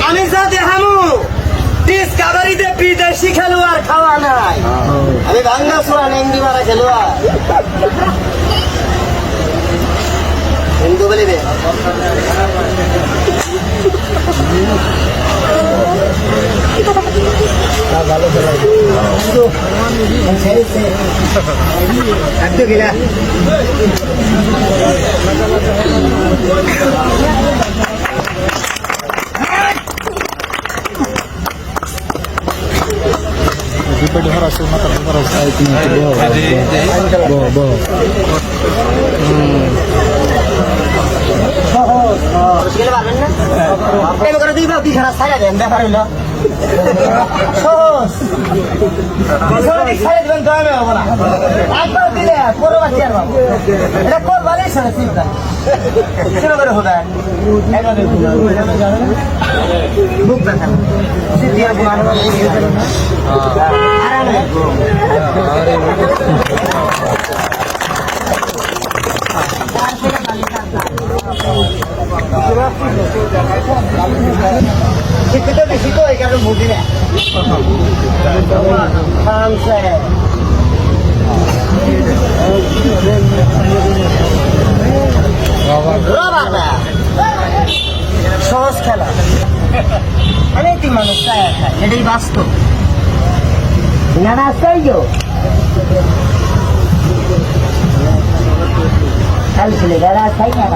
আমি যা দেখামু ডিসকাভারিতে বিদেশি খেলোয়াড় খাওয়া নাই। আমি ভাঙ্গা ছোড়া নেংদি মারা খেলোয়াড় হিন্দু বলিবে। ভালো খেলা Dipede harus mata harus itu bawa. খেলে পারবেন না এবার করে দিবা কি খারাপ ছাড়া দেন দেখা হইলো সহজ সহজ ছাড়া দিবেন তো আমি হবে না একবার দিলে পুরো বাচ্চার বাবু এটা কোন বালে ছাড়া চিন্তা শুরু করে হোদা এভাবে বুক দেখা সিটিয়া বুনানো আরামে শিক্ষিত বেশি তো এই কারণে বুঝি না সহজ খেলা অনেক মানুষ খায় এটাই বাস্তব না চাই খেলছিলে যারা চাই না